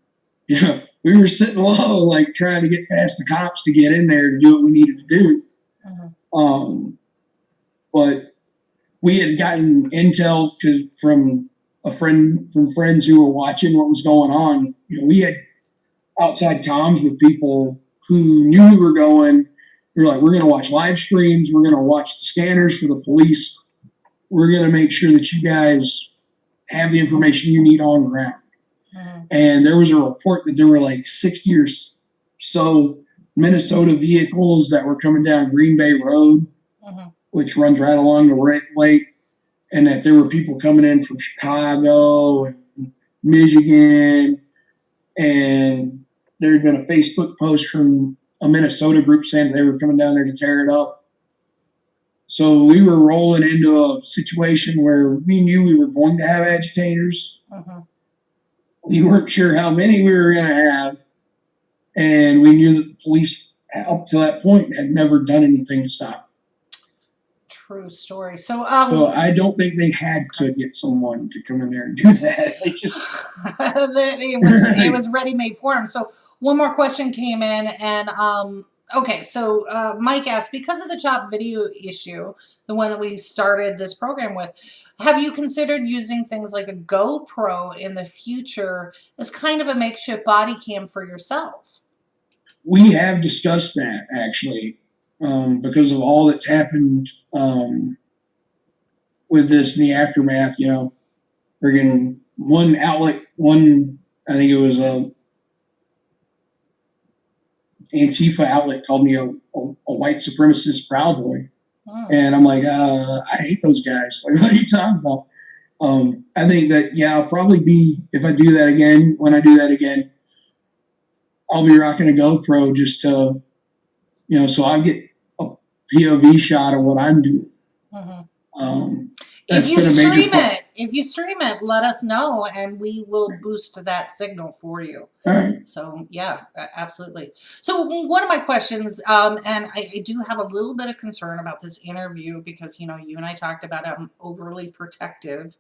sitting low, like trying to get past the cops to get in there to do what we needed to do. But we had gotten intel from friends who were watching what was going on. We had outside comms with people who knew we were going. We were like, we're going to watch live streams. We're going to watch the scanners for the police. We're going to make sure that you guys have the information you need on ground. And there was a report that there were like 60 or so Minnesota vehicles that were coming down Green Bay Road, which runs right along the lake, and that there were people coming in from Chicago and Michigan, and there had been a Facebook post from a Minnesota group saying they were coming down there to tear it up. So we were rolling into a situation where we knew we were going to have agitators. We weren't sure how many we were going to have, and we knew that the police, up to that point, had never done anything to stop. True story. So I don't think they had to get someone to come in there and do that. They just it was ready made for him. So one more question came in, and okay, so Mike asked, because of the chop video issue, the one that we started this program with, have you considered using things like a GoPro in the future as kind of a makeshift body cam for yourself? We have discussed that, actually, because of all that's happened with this in the aftermath. Friggin' one outlet, I think it was a Antifa outlet, called me a white supremacist Proud Boy. And I'm like, I hate those guys. Like, what are you talking about? I think that, yeah, I'll probably be, if I do that again, when I do that again, I'll be rocking a GoPro just to, so I'll get a POV shot of what I'm doing. If you stream it, let us know and we will boost that signal for you. All right. So yeah, absolutely. So one of my questions, and I do have a little bit of concern about this interview because, you and I talked about I'm overly protective.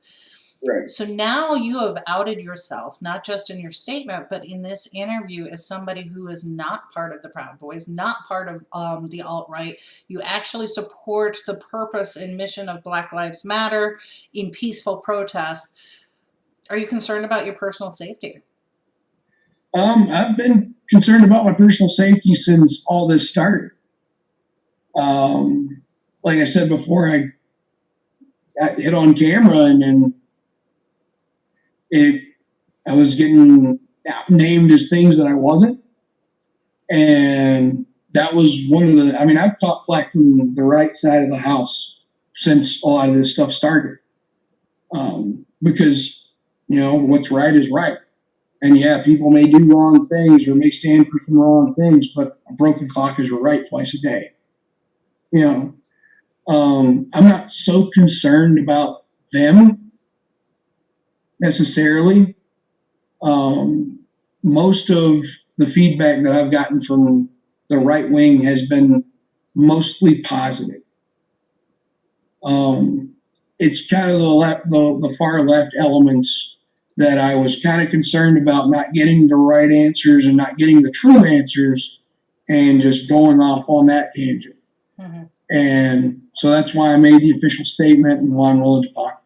Right. So now you have outed yourself, not just in your statement, but in this interview as somebody who is not part of the Proud Boys, not part of the alt-right. You actually support the purpose and mission of Black Lives Matter in peaceful protest. Are you concerned about your personal safety? I've been concerned about my personal safety since all this started. Like I said before, I got hit on camera and I was getting named as things that I wasn't. And that was one of the, I've caught flack from the right side of the house since a lot of this stuff started. Because, what's right is right. And yeah, people may do wrong things or may stand for some wrong things, but a broken clock is right twice a day. I'm not so concerned about them necessarily. Most of the feedback that I've gotten from the right wing has been mostly positive. It's kind of the far left elements that I was kind of concerned about not getting the right answers and not getting the true answers and just going off on that tangent. And so that's why I made the official statement and why I'm willing to talk.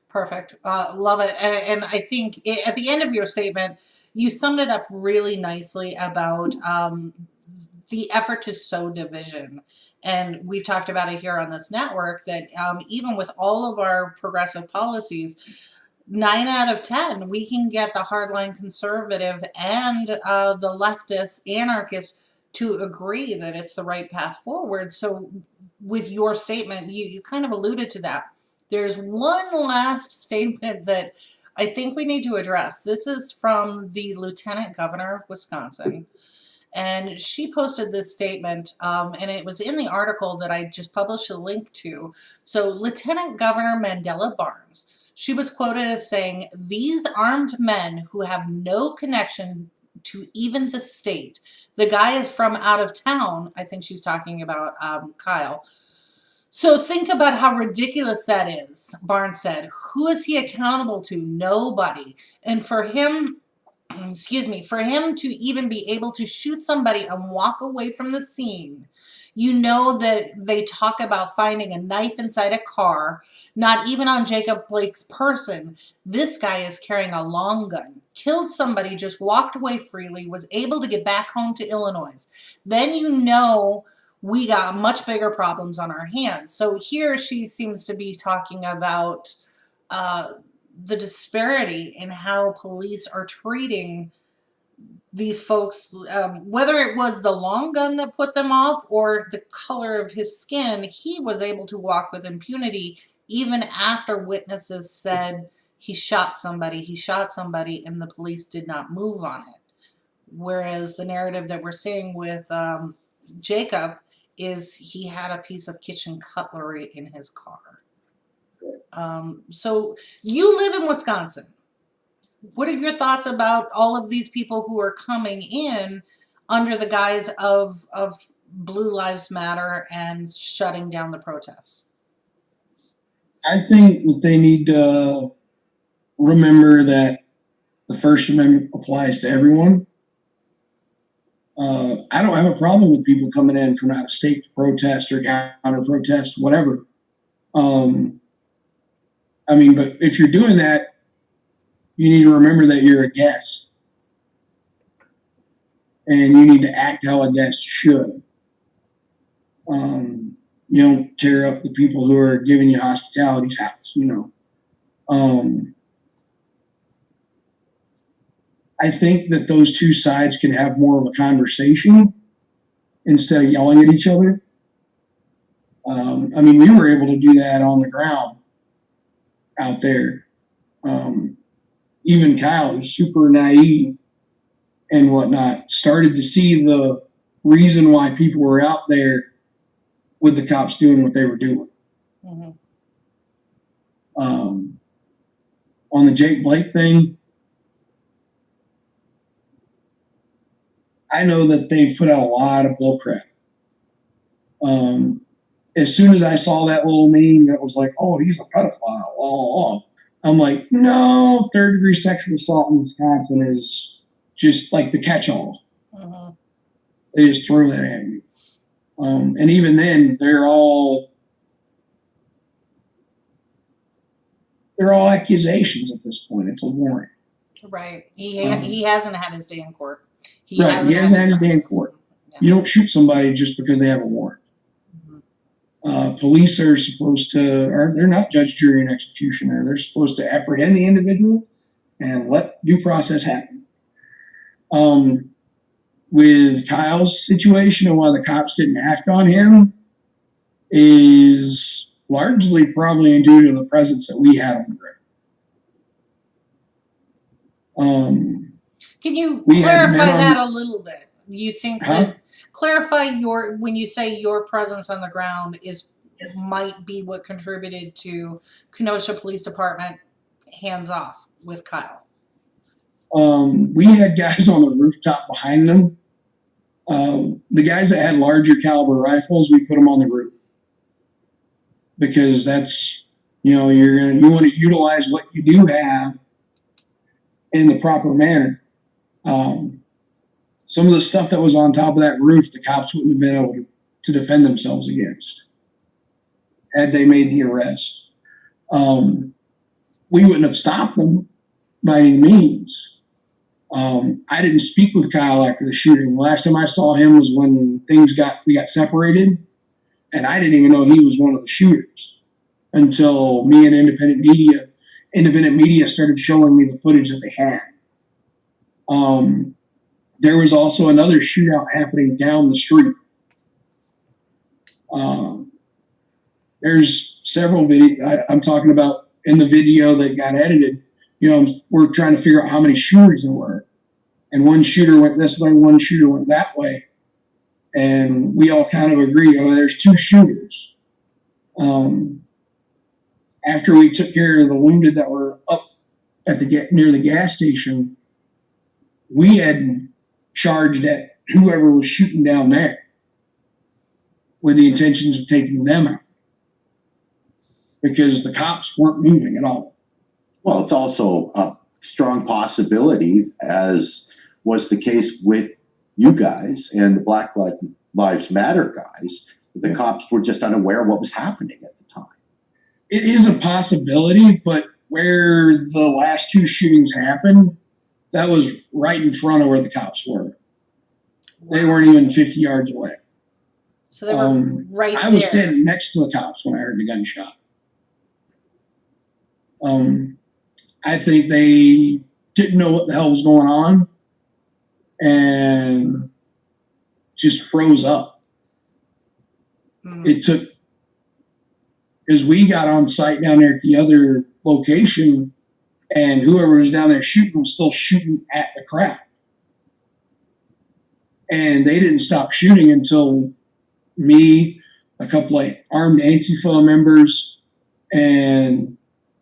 Perfect. Love it. And I think at the end of your statement, you summed it up really nicely about the effort to sow division. And we've talked about it here on this network that even with all of our progressive policies, 9 out of 10, we can get the hardline conservative and the leftist anarchists to agree that it's the right path forward. So with your statement, you kind of alluded to that. There's one last statement that I think we need to address. This is from the Lieutenant Governor of Wisconsin. And she posted this statement, and it was in the article that I just published a link to. So Lieutenant Governor Mandela Barnes, she was quoted as saying, "These armed men who have no connection to even the state." The guy is from out of town. I think she's talking about Kyle. So think about how ridiculous that is, Barnes said. Who is he accountable to? Nobody. And for him, for him to even be able to shoot somebody and walk away from the scene, that they talk about finding a knife inside a car, not even on Jacob Blake's person. This guy is carrying a long gun, killed somebody, just walked away freely, was able to get back home to Illinois. Then we got much bigger problems on our hands. So here she seems to be talking about the disparity in how police are treating these folks, whether it was the long gun that put them off or the color of his skin. He was able to walk with impunity even after witnesses said he shot somebody, and the police did not move on it. Whereas the narrative that we're seeing with Jacob is he had a piece of kitchen cutlery in his car. So you live in Wisconsin. What are your thoughts about all of these people who are coming in under the guise of Blue Lives Matter and shutting down the protests? I think that they need to remember that the First Amendment applies to everyone. I don't have a problem with people coming in from out of state to protest or counter protest, whatever. But if you're doing that, you need to remember that you're a guest. And you need to act how a guest should. You don't tear up the people who are giving you hospitality's house, I think that those two sides can have more of a conversation instead of yelling at each other. I mean, we were able to do that on the ground out there. Even Kyle, who's super naive and whatnot, started to see the reason why people were out there with the cops doing what they were doing. Mm-hmm. On the Jake Blake thing, I know that they've put out a lot of bullcrap. As soon as I saw that little meme that was like, oh, he's a pedophile, I'm like, no, third-degree sexual assault in Wisconsin is just like the catch-all. Mm-hmm. They just throw that at you. And even then, they're all accusations at this point. It's a warrant. Right. He hasn't had his day in court. He hasn't had his day in court. Yeah. You don't shoot somebody just because they have a warrant. Mm-hmm. Police are supposed to, they're not judge, jury, and executioner. They're supposed to apprehend the individual and let due process happen. With Kyle's situation and why the cops didn't act on him is largely probably due to the presence that we had on the ground. Can you clarify that a little bit? You think that clarify when you say your presence on the ground might be what contributed to Kenosha Police Department hands off with Kyle? We had guys on the rooftop behind them. The guys that had larger caliber rifles, we put them on the roof because that's, you want to utilize what you do have in the proper manner. Some of the stuff that was on top of that roof, the cops wouldn't have been able to defend themselves against had they made the arrest. We wouldn't have stopped them by any means. I didn't speak with Kyle after the shooting. The last time I saw him was when we got separated, and I didn't even know he was one of the shooters until me and independent media started showing me the footage that they had. There was also another shootout happening down the street. There's several videos I'm talking about in the video that got edited. We're trying to figure out how many shooters there were. And one shooter went this way, one shooter went that way. And we all kind of agree, there's two shooters. After we took care of the wounded that were up at near the gas station, we had charged at whoever was shooting down there with the intentions of taking them out because the cops weren't moving at all. Well, it's also a strong possibility, as was the case with you guys and the Black Lives Matter guys, that the cops were just unaware of what was happening at the time. It is a possibility, but where the last two shootings happened, that was right in front of where the cops were. They weren't even 50 yards away. So they were right there. I was standing next to the cops when I heard the gunshot. I think they didn't know what the hell was going on and just froze up. It took, because we got on site down there at the other location, and whoever was down there shooting was still shooting at the crowd. And they didn't stop shooting until me, a couple of armed Antifa members, and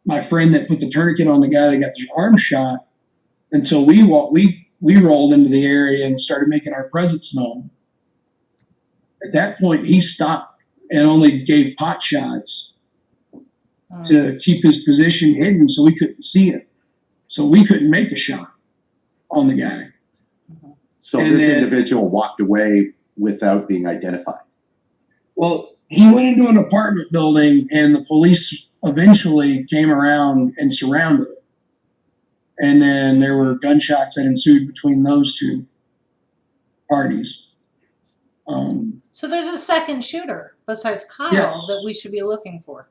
my friend that put the tourniquet on the guy that got the arm shot, until we rolled into the area and started making our presence known. At that point, he stopped and only gave pot shots to keep his position hidden so we couldn't see it. So we couldn't make a shot on the guy. So this individual walked away without being identified. Well, he went into an apartment building and the police eventually came around and surrounded it. And then there were gunshots that ensued between those two parties. So there's a second shooter besides Kyle that we should be looking for.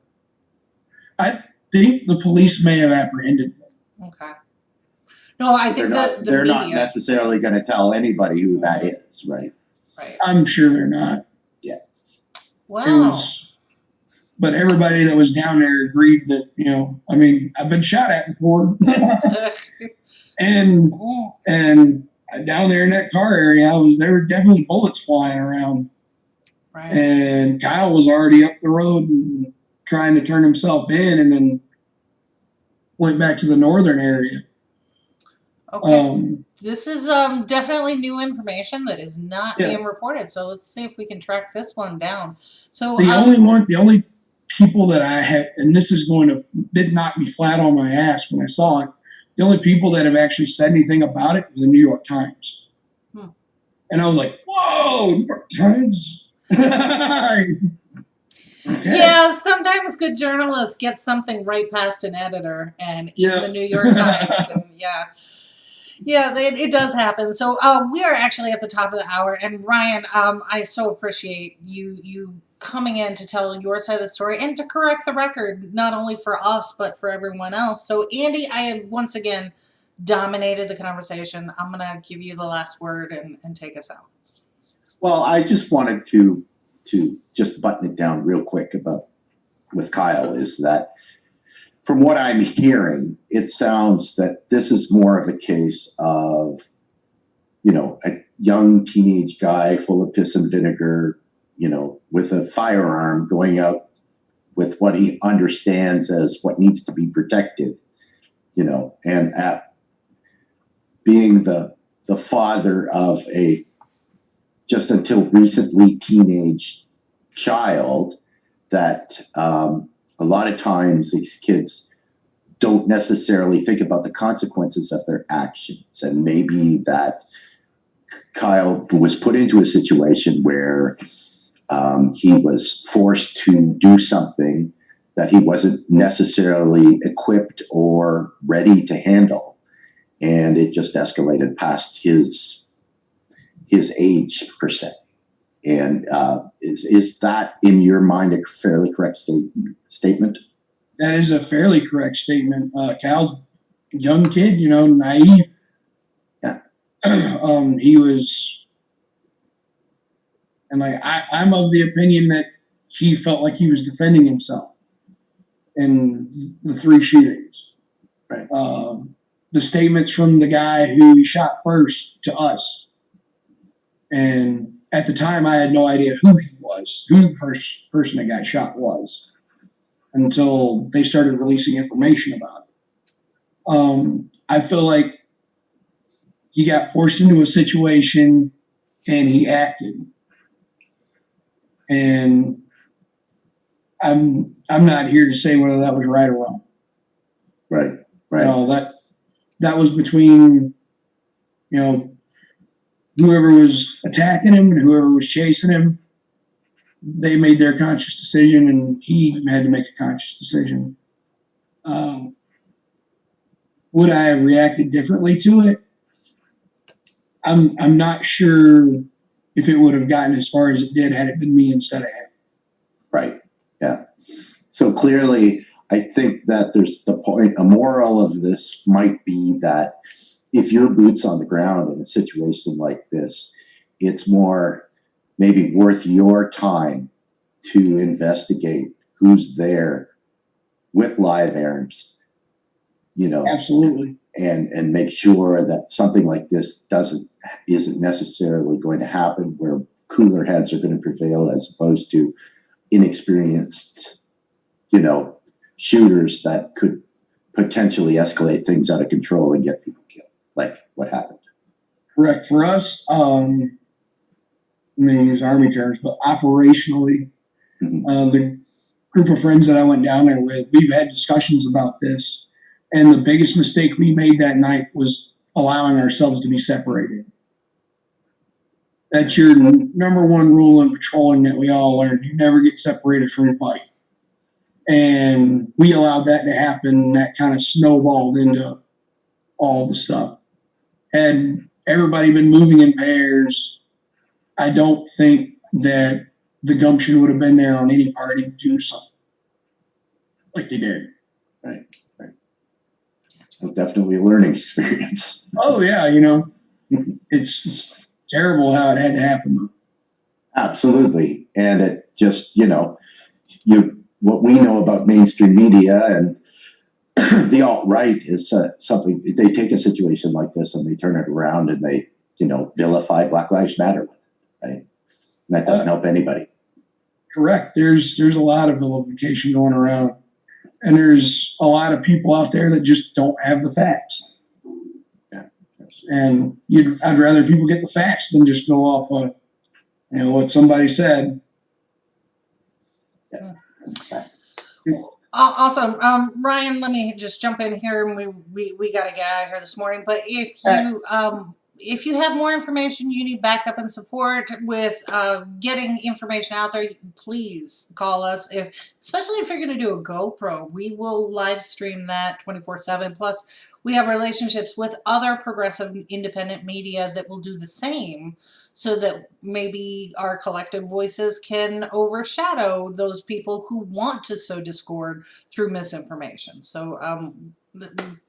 I think the police may have apprehended them. Okay. No, I think they're not necessarily going to tell anybody who that is, right? Right. I'm sure they're not. Yeah. Wow. but everybody that was down there agreed that, you know, I mean, I've been shot at before. and down there in that car area, there were definitely bullets flying around. Right. And Kyle was already up the road and trying to turn himself in, and then went back to the northern area. Okay. This is definitely new information that is not being reported. So let's see if we can track this one down. So the only people that I have, and this is did knock me flat on my ass when I saw it. The only people that have actually said anything about it is the New York Times. And I was like, "Whoa, New York Times!" Okay. Yeah, sometimes good journalists get something right past an editor, and even the New York Times can, it does happen. So we are actually at the top of the hour, and Ryan, I so appreciate you coming in to tell your side of the story and to correct the record, not only for us, but for everyone else. So Andy, I have once again dominated the conversation. I'm going to give you the last word and take us out. Well, I just wanted to just button it down real quick with Kyle is that from what I'm hearing, it sounds that this is more of a case of, you know, a young teenage guy full of piss and vinegar, you know, with a firearm going out with what he understands as what needs to be protected, you know, and being the father of a just until recently teenage child that a lot of times these kids don't necessarily think about the consequences of their actions. And maybe that Kyle was put into a situation where he was forced to do something that he wasn't necessarily equipped or ready to handle. And it just escalated past his age per se. And is that, in your mind, a fairly correct statement? That is a fairly correct statement. Cal's a young kid, you know, naive. Yeah. He was, and like I'm of the opinion that he felt like he was defending himself in the 3 shootings. Right. The statements from the guy who he shot first to us, and at the time I had no idea who the first person that got shot was, until they started releasing information about it. I feel like he got forced into a situation and he acted. And I'm not here to say whether that was right or wrong. Right. Right. You know, that was between, you know, whoever was attacking him and whoever was chasing him. They made their conscious decision, and he had to make a conscious decision. Would I have reacted differently to it? I'm not sure if it would have gotten as far as it did had it been me instead of him. Right. Yeah. So clearly, I think that there's the point, a moral of this might be that if you're boots on the ground in a situation like this, it's more maybe worth your time to investigate who's there with live arms, you know. Absolutely. And make sure that something like this isn't necessarily going to happen, where cooler heads are going to prevail as opposed to inexperienced, you know, shooters that could potentially escalate things out of control and get people killed, like what happened. Correct. For us, I'm going to use Army terms, but operationally, the group of friends that I went down there with, we've had discussions about this. And the biggest mistake we made that night was allowing ourselves to be separated. That's your number one rule in patrolling that we all learned. You never get separated from your buddy. And we allowed that to happen. And that kind of snowballed into all the stuff. Had everybody been moving in pairs, I don't think that the gumption would have been there on any party to do something like they did. Right. Well, definitely a learning experience. Oh yeah, you know, it's terrible how it had to happen. Absolutely. And it just, you know, you what we know about mainstream media and the alt-right is something, they take a situation like this and they turn it around and they, vilify Black Lives Matter with it, right? And that doesn't help anybody. Correct. There's a lot of vilification going around, and there's a lot of people out there that just don't have the facts. Yeah, and I'd rather people get the facts than just go off of, what somebody said. Yeah. Awesome. Ryan, let me just jump in here, and we got to get out of here this morning. But if you have more information, you need backup and support with getting information out there, please call us. Especially if you're going to do a GoPro, we will live stream that 24/7. Plus, we have relationships with other progressive independent media that will do the same, so that maybe our collective voices can overshadow those people who want to sow discord through misinformation. So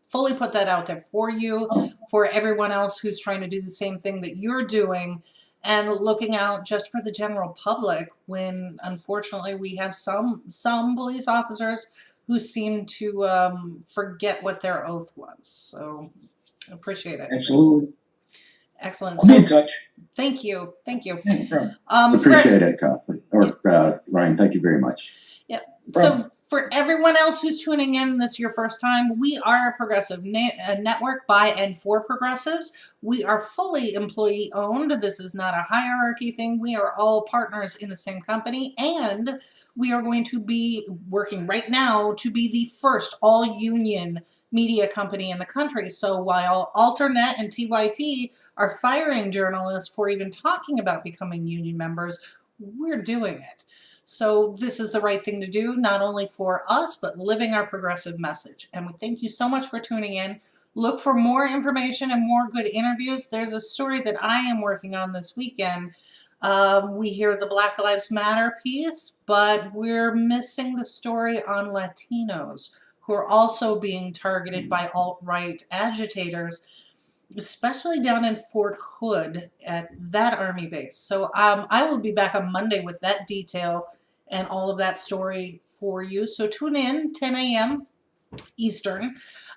fully put that out there for you, for everyone else who's trying to do the same thing that you're doing, and looking out just for the general public when, unfortunately, we have some police officers who seem to forget what their oath was. So appreciate it. Absolutely. Excellent. I'll be in touch. Thank you. Thank you. No problem. Appreciate it, Kathleen. Or Ryan, thank you very much. Yeah. So for everyone else who's tuning in, this is your first time, we are a progressive network by and for progressives. We are fully employee owned. This is not a hierarchy thing. We are all partners in the same company, and we are going to be working right now to be the first all-union media company in the country. So while Alternet and TYT are firing journalists for even talking about becoming union members, we're doing it. So this is the right thing to do, not only for us, but living our progressive message. And we thank you so much for tuning in. Look for more information and more good interviews. There's a story that I am working on this weekend. We hear the Black Lives Matter piece, but we're missing the story on Latinos who are also being targeted by alt-right agitators, especially down in Fort Hood at that Army base. So I will be back on Monday with that detail and all of that story for you. So tune in, 10 a.m. Eastern,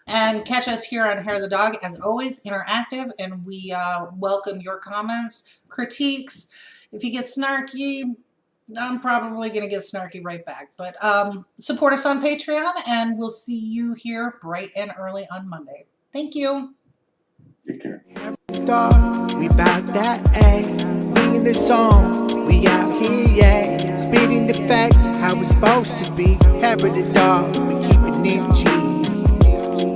and catch us here on Hair of the Dog. As always, interactive, and we welcome your comments, critiques. If you get snarky, I'm probably going to get snarky right back. But support us on Patreon, and we'll see you here bright and early on Monday. Thank you. Take care. We bout that, ayy. We in the zone, we out here, yeah. Spitting the facts, how it's supposed to be. Hair of the dog, we keeping it G.